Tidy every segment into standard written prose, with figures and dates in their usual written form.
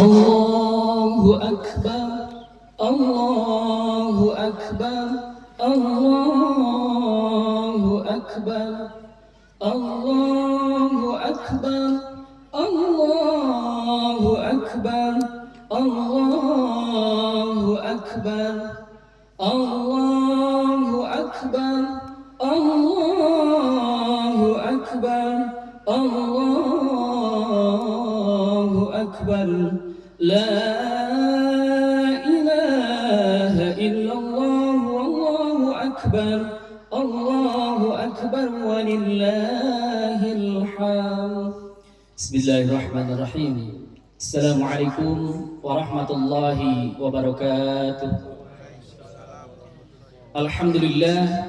Allahu Akbar, Allahu Akbar, Allahu Akbar, Allahu Akbar, Allahu Akbar, Allahu Akbar, Allahu Akbar, Allahu Akbar, Allahu Akbar, La ilaha illallah, Wallahu Akbar, Allahu Akbar, walillahil hamd. Bismillahirrahmanirrahim. Assalamualaikum warahmatullahi wabarakatuh. Alhamdulillah,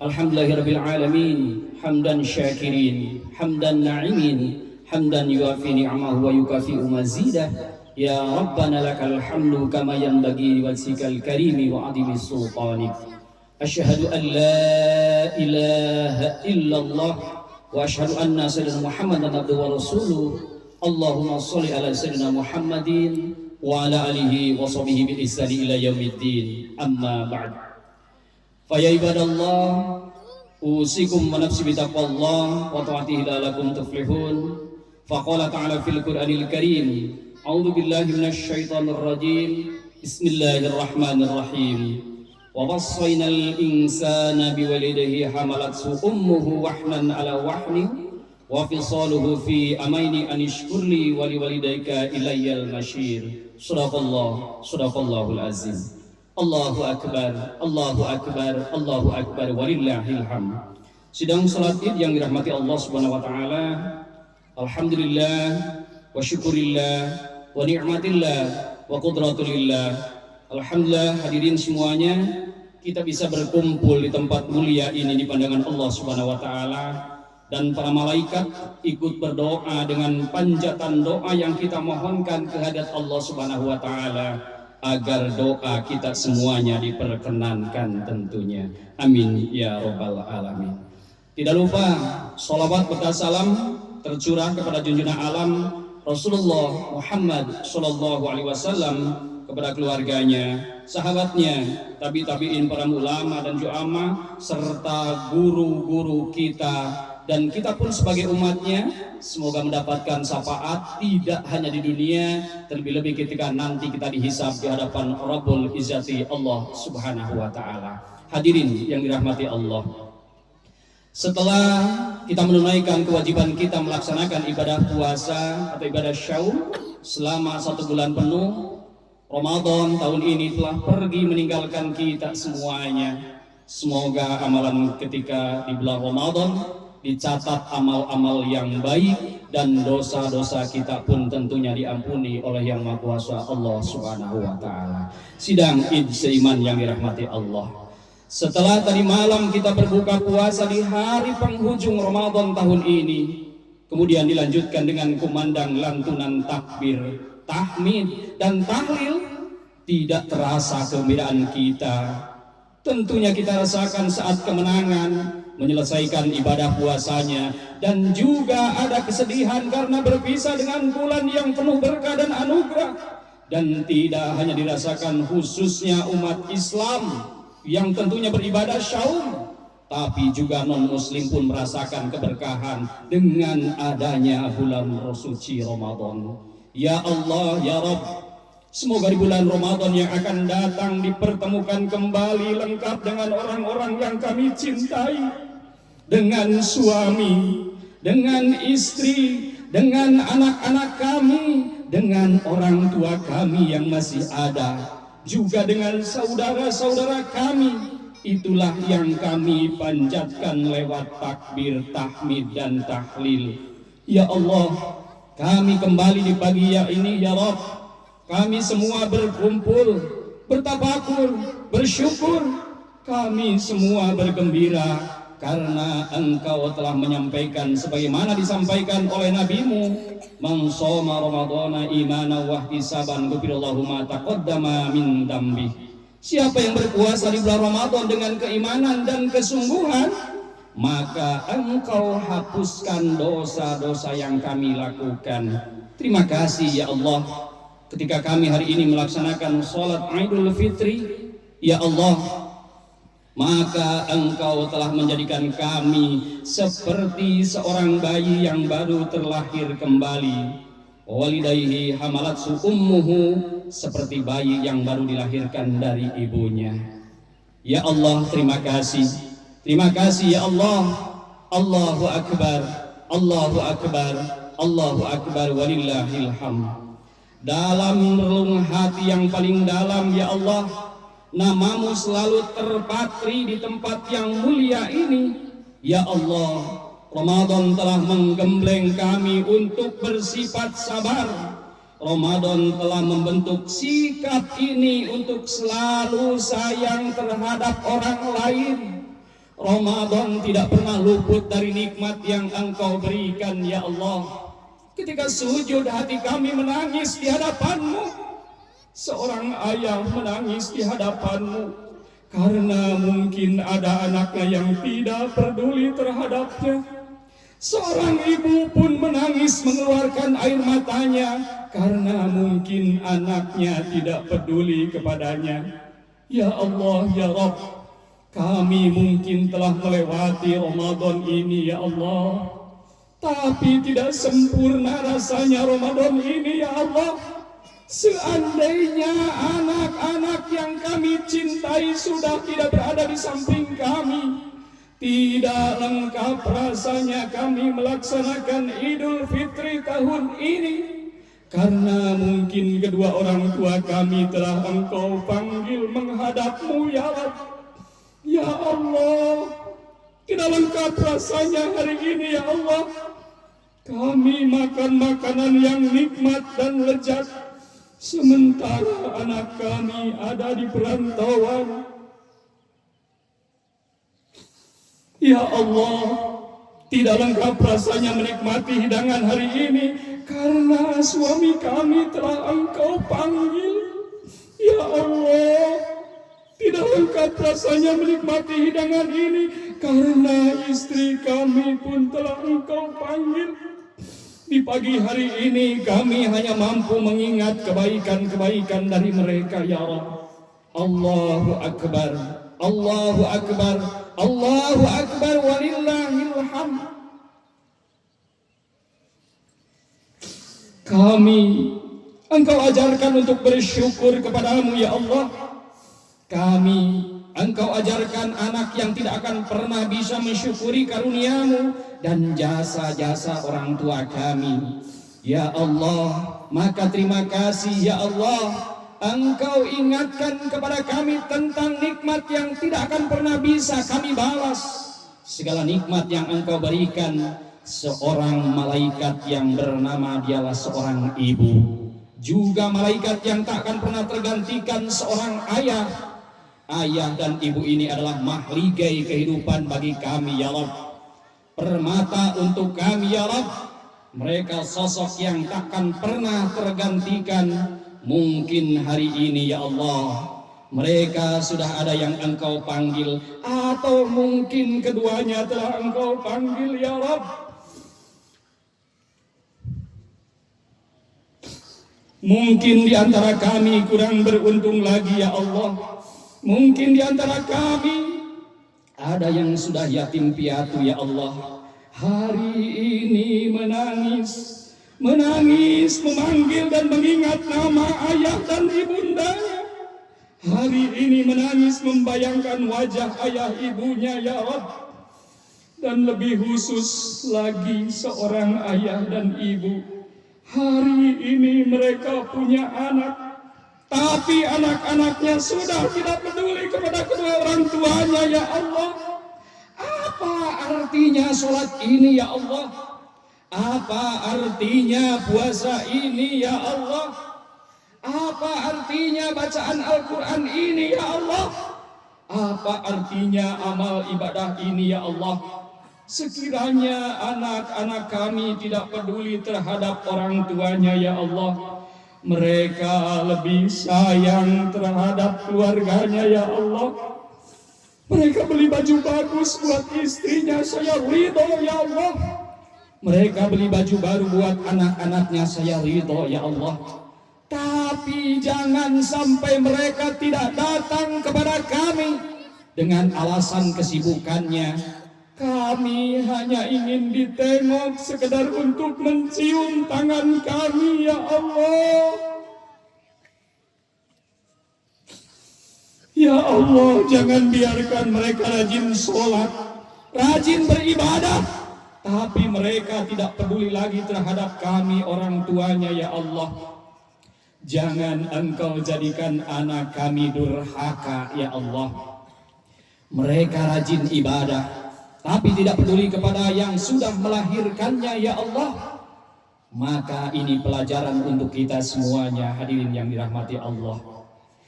alhamdulillahirabbil alamin, hamdan syakirin, hamdan na'imin, hamdan yuafi ni'amahu wa yukafi'u mazidah. Ya Rabbana lakal hamdu kama yanbaghi liwajhikal karimi wa 'azimi sultanik. Asyhadu an la ilaha illallah wa asyhadu anna sayyidina Muhammadan abduhu wa rasuluh. Allahumma sholli ala sayyidina Muhammadin wa ala alihi wa sahbihi bi ihsani ila yaumiddin. Amma ba'd. Fa ya ibadallah, usikum wa nafsi bi taqwallah wa ta'atihi la'allakum tuflihun. Faqala ta'ala fil Qur'anil Karim, a'udzu billahi minasy syaithanir rajim. Bismillahirrahmanirrahim. Wa wassaynal insana biwalidayhi hamalathu ummuhu wahnan ala wahnin wa fisaluhu fi amaini an ishkurli wa liwalidayka ilayyal masyir. Shadaqallahul azim. Allahu akbar, Allahu akbar, Allahu akbar, walillahil hamd. Sidang salat Id yang dirahmati Allah Subhanahu wa taala. Alhamdulillah wa syukurillah wa ni'matillah wa qudratulillah. Alhamdulillah, hadirin semuanya, kita bisa berkumpul di tempat mulia ini di pandangan Allah Subhanahu wa taala, dan para malaikat ikut berdoa dengan panjatan doa yang kita mohonkan kehadirat Allah Subhanahu wa taala agar doa kita semuanya diperkenankan tentunya. Amin ya rabbal alamin. Tidak lupa sholawat serta salam tercurah kepada junjungan alam Rasulullah Muhammad sallallahu alaihi wasallam, kepada keluarganya, sahabatnya, tabi'in, para ulama dan ju'ama, serta guru-guru kita, dan kita pun sebagai umatnya, semoga mendapatkan syafaat tidak hanya di dunia, terlebih-lebih ketika nanti kita dihisab di hadapan Rabbul Izzati Allah Subhanahu wa taala. Hadirin yang dirahmati Allah, setelah kita menunaikan kewajiban kita melaksanakan ibadah puasa atau ibadah syaum selama 1 bulan penuh, Ramadan tahun ini telah pergi meninggalkan kita semuanya. Semoga amalan ketika di bulan Ramadan dicatat amal-amal yang baik, dan dosa-dosa kita pun tentunya diampuni oleh Yang Maha Kuasa Allah Subhanahu wa taala. Sidang Id seiman yang dirahmati Allah, setelah tadi malam kita berbuka puasa di hari penghujung Ramadan tahun ini, kemudian dilanjutkan dengan kumandang lantunan takbir, tahmid, dan tahlil, tidak terasa kegembiraan kita. Tentunya kita rasakan saat kemenangan menyelesaikan ibadah puasanya, dan juga ada kesedihan karena berpisah dengan bulan yang penuh berkah dan anugerah. Dan tidak hanya dirasakan khususnya umat Islam yang tentunya beribadah syaum, tapi juga non-muslim pun merasakan keberkahan dengan adanya bulan suci Ramadan. Ya Allah, ya Rabb, semoga di bulan Ramadan yang akan datang dipertemukan kembali lengkap dengan orang-orang yang kami cintai, dengan suami, dengan istri, dengan anak-anak kami, dengan orang tua kami yang masih ada, juga dengan saudara-saudara kami. Itulah yang kami panjatkan lewat takbir, tahmid, dan tahlil. Ya Allah, kami kembali di pagi ini, ya Rabb. Kami semua berkumpul, bertafakur, bersyukur. Kami semua bergembira karena Engkau telah menyampaikan sebagaimana disampaikan oleh Nabi-Mu, man shoma ramadhana imanan wa ihtisaban ghufirallahu ma taqaddama min dzambi. Siapa yang berpuasa di bulan Ramadan dengan keimanan dan kesungguhan, maka Engkau hapuskan dosa-dosa yang kami lakukan. Terima kasih ya Allah. ketika kami hari ini melaksanakan sholat Idul Fitri, ya Allah, maka Engkau telah menjadikan kami seperti seorang bayi yang baru terlahir kembali. Walidayhi hamalatsu ummuhu, seperti bayi yang baru dilahirkan dari ibunya. Ya Allah, terima kasih. Terima kasih ya Allah. Allahu Akbar, Allahu Akbar, Allahu Akbar, walillahil hamd. Dalam relung hati yang paling dalam ya Allah, Namamu selalu terpatri di tempat yang mulia ini. Ya Allah, Ramadan telah menggembleng kami untuk bersifat sabar. Ramadan telah membentuk sikap ini untuk selalu sayang terhadap orang lain. Ramadan tidak pernah luput dari nikmat yang Engkau berikan ya Allah. Ketika sujud hati kami menangis di hadapan-Mu. Seorang ayah menangis di hadapan-Mu karena mungkin ada anaknya yang tidak peduli terhadapnya. Seorang ibu pun menangis mengeluarkan air matanya karena mungkin anaknya tidak peduli kepadanya. Ya Allah, ya Rabb, kami mungkin telah melewati Ramadan ini ya Allah, tapi tidak sempurna rasanya Ramadan ini ya Allah. Seandainya anak-anak yang kami cintai sudah tidak berada di samping kami, tidak lengkap rasanya kami melaksanakan Idul Fitri tahun ini, karena mungkin kedua orang tua kami telah Engkau panggil menghadap-Mu ya Rabb. Ya Allah, tidak lengkap rasanya hari ini ya Allah. Kami makan makanan yang nikmat dan lezat, sementara anak kami ada di perantauan. Ya Allah, tidak lengkap rasanya menikmati hidangan hari ini karena suami kami telah Engkau panggil. Ya Allah, tidak lengkap rasanya menikmati hidangan ini karena istri kami pun telah Engkau panggil. Di pagi hari ini kami hanya mampu mengingat kebaikan-kebaikan dari mereka ya Allah. Allahu Akbar, Allahu Akbar, Allahu Akbar, walillahil hamd. Kami Engkau ajarkan untuk bersyukur kepadamu ya Allah. Kami Engkau ajarkan anak yang tidak akan pernah bisa mensyukuri karunia-Mu dan jasa-jasa orang tua kami. Ya Allah, maka terima kasih ya Allah, Engkau ingatkan kepada kami tentang nikmat yang tidak akan pernah bisa kami balas. Segala nikmat yang Engkau berikan, seorang malaikat yang bernama dialah seorang ibu, juga malaikat yang tak akan pernah tergantikan seorang ayah. Ayah dan ibu ini adalah mahligai kehidupan bagi kami ya Rabb, permata untuk kami ya Rabb. Mereka sosok yang takkan pernah tergantikan. Mungkin hari ini ya Allah, mereka sudah ada yang Engkau panggil, atau mungkin keduanya telah Engkau panggil ya Rabb. Mungkin di antara kami kurang beruntung lagi ya Allah. Mungkin di antara kami ada yang sudah yatim piatu ya Allah. Hari ini menangis memanggil dan mengingat nama ayah dan ibundanya. Hari ini menangis membayangkan wajah ayah ibunya ya Rabb. Dan lebih khusus lagi seorang ayah dan ibu, hari ini mereka punya anak, tapi anak-anaknya sudah tidak peduli kepada kedua orang tuanya ya Allah. Apa artinya sholat ini ya Allah? Apa artinya puasa ini ya Allah? Apa artinya bacaan Al-Quran ini ya Allah? Apa artinya amal ibadah ini ya Allah? Sekiranya anak-anak kami tidak peduli terhadap orang tuanya ya Allah, mereka lebih sayang terhadap keluarganya ya Allah. Mereka beli baju bagus buat istrinya, saya ridho ya Allah. Mereka beli baju baru buat anak-anaknya, saya ridho ya Allah. Tapi jangan sampai mereka tidak datang kepada kami dengan alasan kesibukannya. Kami hanya ingin ditengok sekedar untuk mencium tangan kami, ya Allah. Ya Allah, jangan biarkan mereka rajin sholat, rajin beribadah, tapi mereka tidak peduli lagi terhadap kami orang tuanya, ya Allah. Jangan Engkau jadikan anak kami durhaka, ya Allah. Mereka rajin ibadah, tapi tidak peduli kepada yang sudah melahirkannya, ya Allah. Maka ini pelajaran untuk kita semuanya, hadirin yang dirahmati Allah.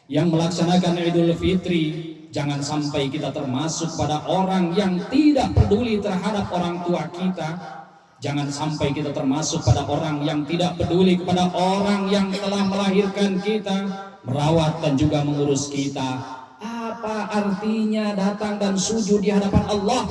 Yang melaksanakan Idul Fitri, jangan sampai kita termasuk pada orang yang tidak peduli terhadap orang tua kita. Jangan sampai kita termasuk pada orang yang tidak peduli kepada orang yang telah melahirkan kita, merawat dan juga mengurus kita. Apa artinya datang dan sujud di hadapan Allah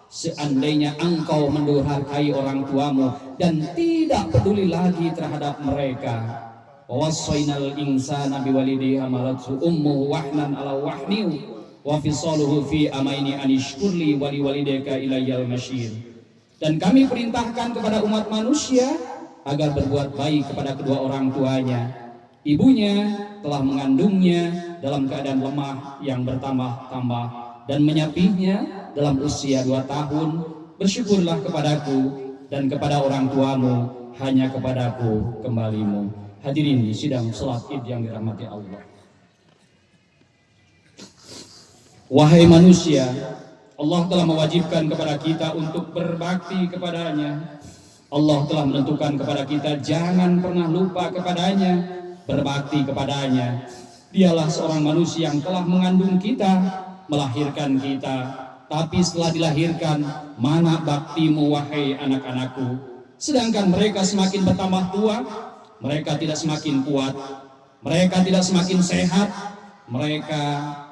seandainya engkau mendurhakai orang tuamu dan tidak peduli lagi terhadap mereka? Wassaynal insana biwalidayhi hamalathu ummuhu wahnan ala wahnihi wa fisaluhu fi amaini anishkurli wa liwalidayka ilayyal masyir. Dan kami perintahkan kepada umat manusia agar berbuat baik kepada kedua orang tuanya. Ibunya telah mengandungnya dalam keadaan lemah yang bertambah-tambah dan menyapihnya dalam usia 2 tahun. Bersyukurlah kepadaku dan kepada orang tuamu, hanya kepadaku kembalimu. Hadirin di sidang salat Id yang dirahmati Allah. Wahai manusia, Allah telah mewajibkan kepada kita untuk berbakti kepadanya. Allah telah menentukan kepada kita jangan pernah lupa kepadanya, berbakti kepadanya. Dialah seorang manusia yang telah mengandung kita, melahirkan kita. Tapi setelah dilahirkan, mana baktimu wahai anak-anakku? Sedangkan mereka semakin bertambah tua, mereka tidak semakin kuat, mereka tidak semakin sehat, mereka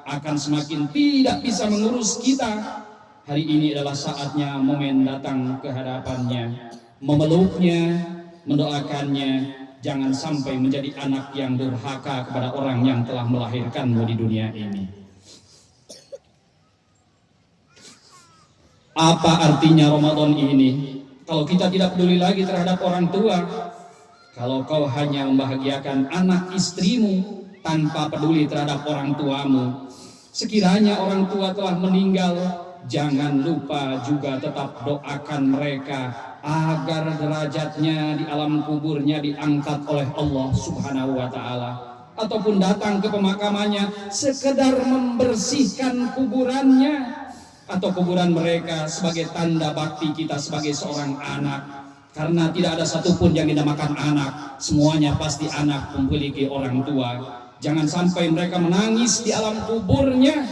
akan semakin tidak bisa mengurus kita. Hari ini adalah saatnya momen datang ke hadapannya, memeluknya, mendoakannya. Jangan sampai menjadi anak yang durhaka kepada orang yang telah melahirkanmu di dunia ini. Apa artinya Ramadan ini? Kalau kita tidak peduli lagi terhadap orang tua, kalau kau hanya membahagiakan anak istrimu tanpa peduli terhadap orang tuamu, sekiranya orang tua telah meninggal, jangan lupa juga tetap doakan mereka agar derajatnya di alam kuburnya diangkat oleh Allah Subhanahu wa Ta'ala. Ataupun datang ke pemakamannya sekedar membersihkan kuburannya atau kuburan mereka sebagai tanda bakti kita sebagai seorang anak. Karena tidak ada satupun yang dinamakan anak, semuanya pasti anak memiliki orang tua. Jangan sampai mereka menangis di alam kuburnya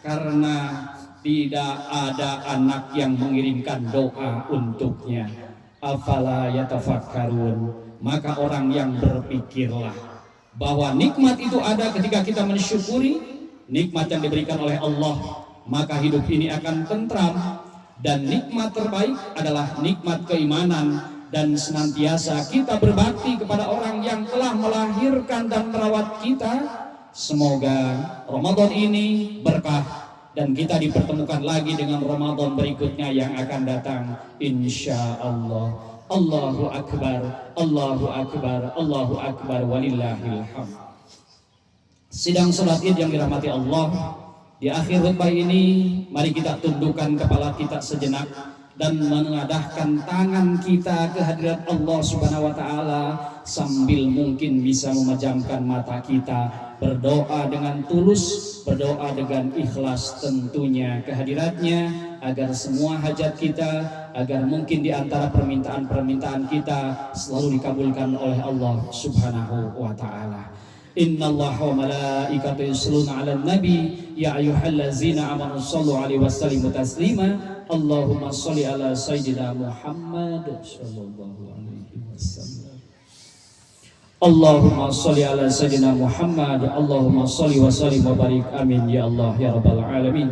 karena tidak ada anak yang mengirimkan doa untuknya. Afala yatafakkarun. Maka orang yang berpikirlah bahwa nikmat itu ada ketika kita mensyukuri nikmat yang diberikan oleh Allah, maka hidup ini akan tentram. Dan nikmat terbaik adalah nikmat keimanan, dan senantiasa kita berbakti kepada orang yang telah melahirkan dan merawat kita. Semoga Ramadan ini berkah dan kita dipertemukan lagi dengan Ramadan berikutnya yang akan datang, insya Allah. Allahu Akbar, Allahu Akbar, Allahu Akbar, walillahil hamd. Sidang salat Id yang dirahmati Allah, di akhir khutbah ini mari kita tundukkan kepala kita sejenak dan mengadahkan tangan kita ke hadirat Allah Subhanahu wa Ta'ala, sambil mungkin bisa memejamkan mata kita, berdoa dengan tulus, berdoa dengan ikhlas tentunya kehadiratnya, agar semua hajat kita, agar mungkin di antara permintaan-permintaan kita selalu dikabulkan oleh Allah Subhanahu wa Ta'ala. Innallaha wa malaikatahu yusholluna 'alan nabi ya ayyuhallazina amanu shallu 'alaihi wa sallimu taslima. Allahumma sholli ala sayyidina Muhammad sallallahu alaihi wasallam. Allahumma sholli ala sayyidina Muhammad. Allahumma sholli wa sallim wa barik. Amin ya Allah ya rabbal alamin.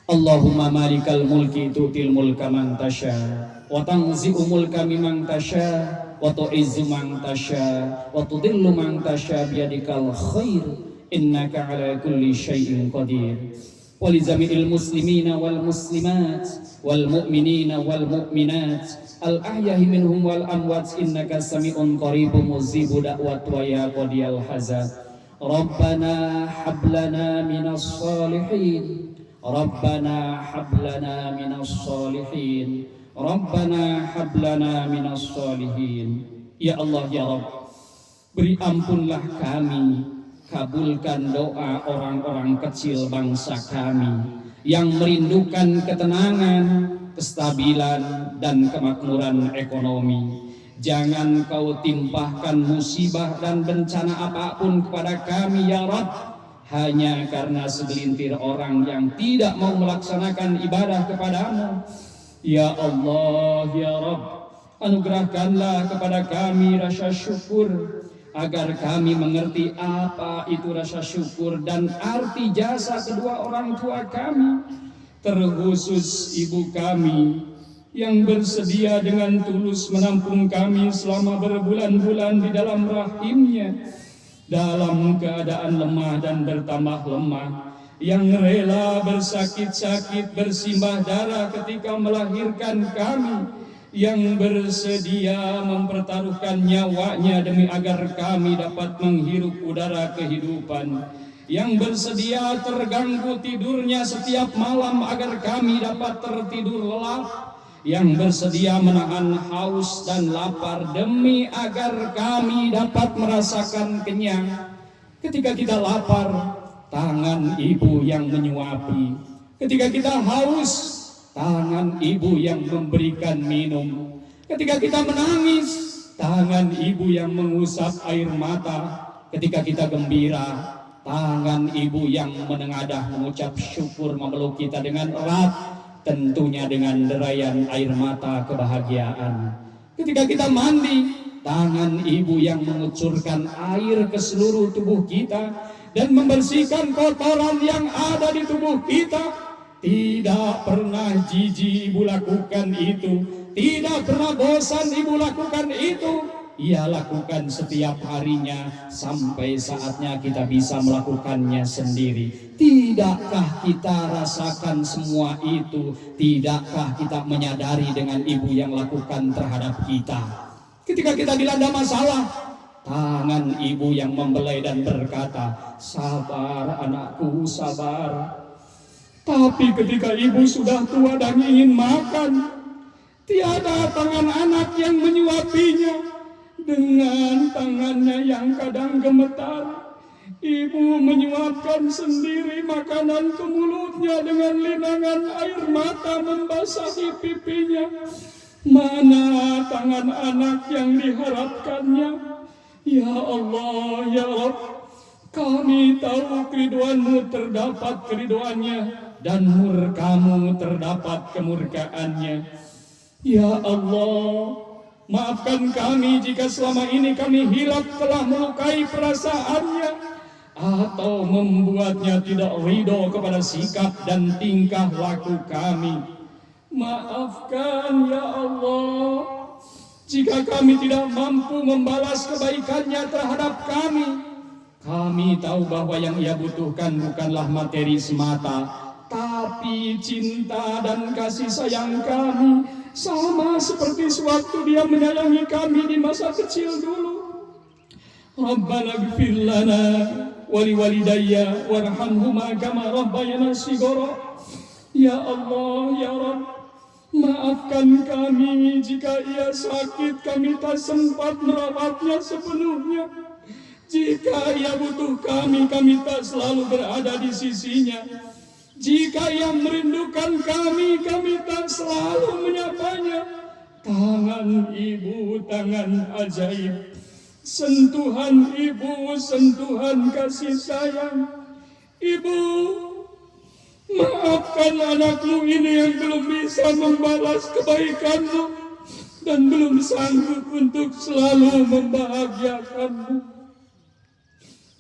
Allahumma malikal mulki tu'til mulka man tasha wa tanzi'u mulka mimman tasha wa tu'izzu man tasya wa tudhillu man tasya biyadikal khair innaka ala kulli syai'in qadir. Walizamil muslimina wal muslimat wal mu'minina wal mu'minat al ahyahi minhum wal amwat innaka sami'un qaribun mujibu da'wat wa ya qadiyal hazat. Rabbana hablana minas salihin, Rabbana hablana minas salihin, Rabbana hablana minas salihin. Ya Allah ya Rabb, beri ampunlah kami, kabulkan doa orang-orang kecil bangsa kami yang merindukan ketenangan, kestabilan, dan kemakmuran ekonomi. Jangan kau timpahkan musibah dan bencana apapun kepada kami ya Rabb, hanya karena segelintir orang yang tidak mau melaksanakan ibadah kepadamu. Ya Allah ya Rabb, anugerahkanlah kepada kami rasa syukur, agar kami mengerti apa itu rasa syukur dan arti jasa kedua orang tua kami, terkhusus ibu kami yang bersedia dengan tulus menampung kami selama berbulan-bulan di dalam rahimnya, dalam keadaan lemah dan bertambah lemah, yang rela bersakit-sakit bersimbah darah ketika melahirkan kami, yang bersedia mempertaruhkan nyawanya demi agar kami dapat menghirup udara kehidupan, yang bersedia terganggu tidurnya setiap malam agar kami dapat tertidur lelap, yang bersedia menahan haus dan lapar demi agar kami dapat merasakan kenyang. Ketika kita lapar, tangan ibu yang menyuapi. Ketika kita haus, tangan ibu yang memberikan minum. Ketika kita menangis, tangan ibu yang mengusap air mata. Ketika kita gembira, tangan ibu yang menengadah mengucap syukur memeluk kita dengan erat, tentunya dengan derayan air mata kebahagiaan. Ketika kita mandi, tangan ibu yang mengucurkan air ke seluruh tubuh kita dan membersihkan kotoran yang ada di tubuh kita. Tidak pernah jijik ibu lakukan itu, tidak pernah bosan ibu lakukan itu. Ia lakukan setiap harinya sampai saatnya kita bisa melakukannya sendiri. Tidakkah kita rasakan semua itu? Tidakkah kita menyadari dengan ibu yang lakukan terhadap kita? Ketika kita dilanda masalah, tangan ibu yang membelai dan berkata, sabar anakku, sabar. Tapi ketika ibu sudah tua dan ingin makan, tiada tangan anak yang menyuapinya. Dengan tangannya yang kadang gemetar, ibu menyuapkan sendiri makanan ke mulutnya dengan linangan air mata membasahi pipinya. Mana tangan anak yang diharapkannya? Ya Allah, ya Rabb, kami tahu keriduanmu terdapat keriduannya dan murkamu terdapat kemurkaannya. Ya Allah, maafkan kami jika selama ini kami hilaf telah melukai perasaannya atau membuatnya tidak ridho kepada sikap dan tingkah laku kami. Maafkan ya Allah jika kami tidak mampu membalas kebaikannya terhadap kami. Kami tahu bahwa yang ia butuhkan bukanlah materi semata, tapi cinta dan kasih sayang kami, sama seperti sewaktu dia menyayangi kami di masa kecil dulu. Rabbana gfir lana wali walidayya warhamhuma kama rabbayana shighara. Ya Allah, ya Rabb, maafkan kami jika ia sakit kami tak sempat merawatnya sepenuhnya. Jika ia butuh kami tak selalu berada di sisinya. Jika ia merindukan kami tak selalu menyapanya. Tangan ibu, tangan ajaib. Sentuhan ibu, sentuhan kasih sayang. Ibu, maafkan anakmu ini yang belum bisa membalas kebaikanmu dan belum sanggup untuk selalu membahagiakanmu.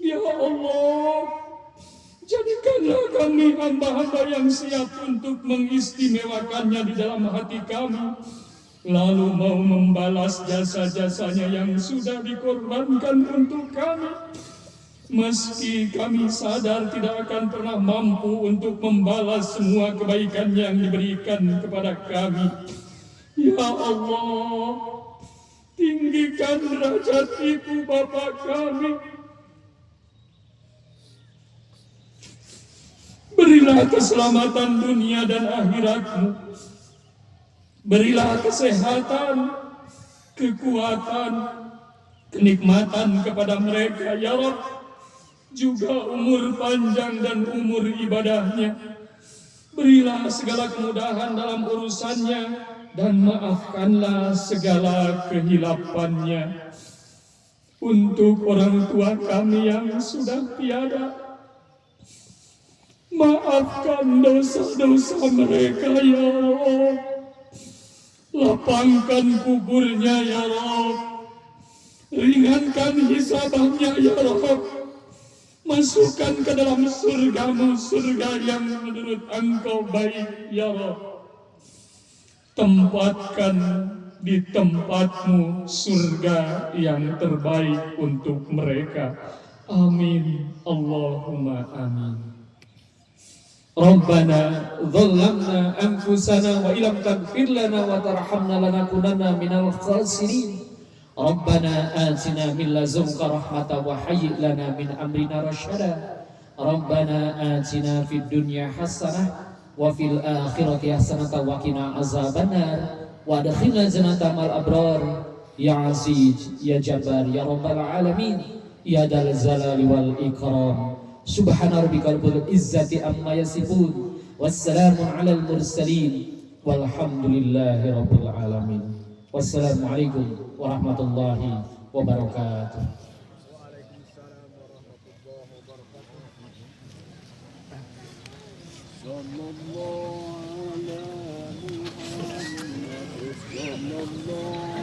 Ya Allah, jadikanlah kami hamba-hamba yang siap untuk mengistimewakannya di dalam hati kami. lalu mau membalas jasa-jasanya yang sudah dikorbankan untuk kami. Meski kami sadar tidak akan pernah mampu untuk membalas semua kebaikan yang diberikan kepada kami. Ya Allah, tinggikan derajat ibu bapa kami. Berilah keselamatan dunia dan akhirat-Mu. Berilah kesehatan, kekuatan, kenikmatan kepada mereka, ya Rabb. Juga umur panjang dan umur ibadahnya. Berilah segala kemudahan dalam urusannya dan maafkanlah segala kehilapannya. Untuk orang tua kami yang sudah tiada, maafkan dosa-dosa mereka, ya Allah. Lapangkan kuburnya, ya Rabb. Ringankan hisabahnya, ya Rabb. Masukkan ke dalam surga-Mu, surga yang menurut Engkau baik, ya Rabb. Tempatkan di tempat-Mu surga yang terbaik untuk mereka. Amin. Allahumma amin. Rabbana dhallamna anfusana wa illam taghfir lana wa tarhamna lanakunanna minal khasirin. Rabbana atina min ladunka rahmatan wa hayyi' lana min amrina rasyada. Rabbana atina fid dunya hasanah wa fil akhirati hasanatan wa qina azabannar wa adkhilna jannata mal abrar ya aziz ya jabbar ya rabbal alamin ya dal zalali wal ikram. Subhana rabbikal izzati amma yasifun wassalamun alal mursalin walhamdulillahi rabbil alamin. Wassalamualaikum warahmatullahi wabarakatuh. Sallallahu alaihi wasallam.